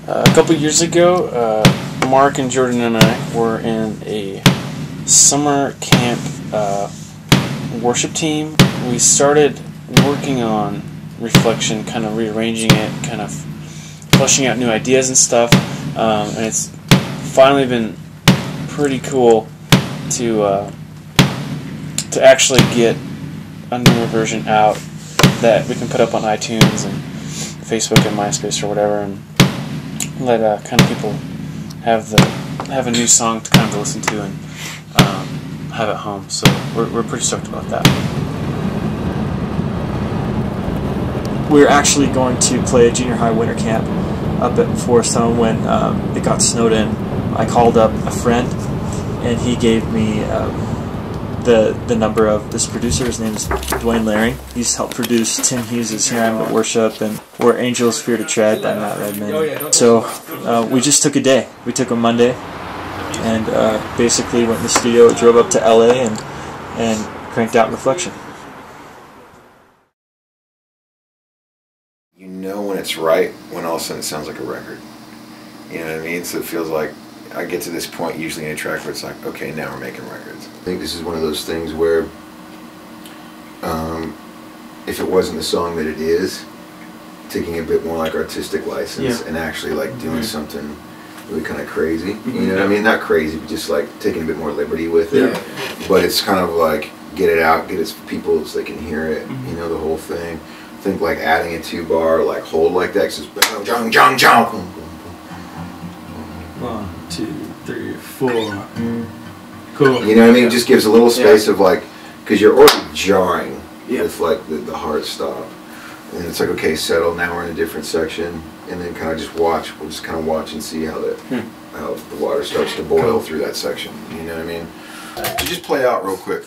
A couple years ago, Mark and Jordan and I were in a summer camp worship team. We started working on Reflection, kind of rearranging it, kind of fleshing out new ideas and stuff, and it's finally been pretty cool to actually get a newer version out that we can put up on iTunes and Facebook and MySpace or whatever, and let kind of people have a new song to kind of listen to and have at home. So we're pretty stoked about that. We're actually going to play a junior high winter camp up at Forest Home when it got snowed in. I called up a friend and he gave me the number of this producer. His name is Dwayne Laring. He's helped produce Tim Hughes' Here I Am at Worship and Where Angels Fear to Tread by Matt Redman. So we just took a day. We took a Monday and basically went in the studio, drove up to LA and cranked out Reflection. You know when it's right when all of a sudden it sounds like a record. You know what I mean? So it feels like I get to this point usually in a track where it's like, okay, now we're making records. I think this is one of those things where if it wasn't the song that it is, taking a bit more like artistic license and actually like doing something really kind of crazy. You know what I mean? Not crazy, but just like taking a bit more liberty with it. But it's kind of like get it out, get it to people so they can hear it, you know, the whole thing. I think like adding a 2-bar like hold like that, cause it's jong jong jong. 1, 2, 3, 4. Cool. You know what I mean? It just gives a little space of like, because you're already jarring with like the hard stop, and it's like, okay, settle. Now we're in a different section, and then kind of just watch. We'll just kind of watch and see how how the water starts to boil through that section. You know what I mean? So just play out real quick.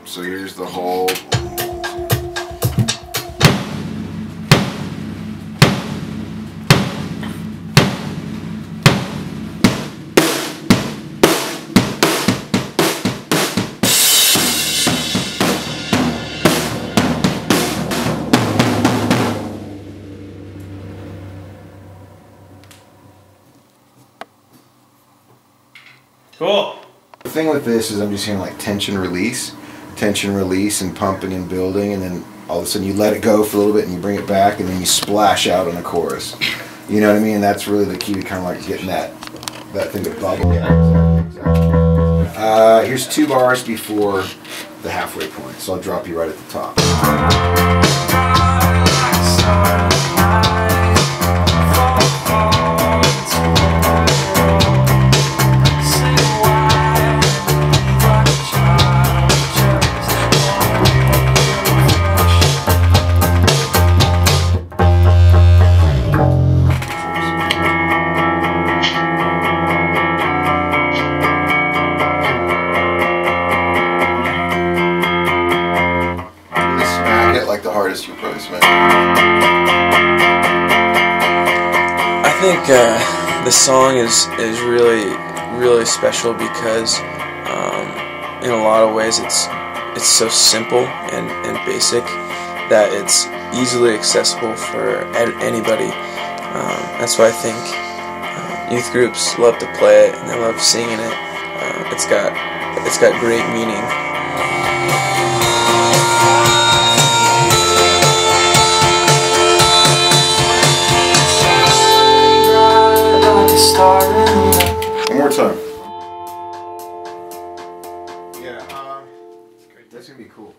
So here's the whole. Cool. The thing with this is I'm just hearing like tension release, and pumping and building, and then all of a sudden you let it go for a little bit and you bring it back and then you splash out on the chorus. You know what I mean? That's really the key to kind of like getting that thing to bubble. Here's 2 bars before the halfway point, so I'll drop you right at the top. Like the hardest you probably spent. I think this song is really special because in a lot of ways it's so simple and basic that it's easily accessible for anybody. That's why I think youth groups love to play it and they love singing it. It's got great meaning. One more time. Yeah, that's gonna be cool.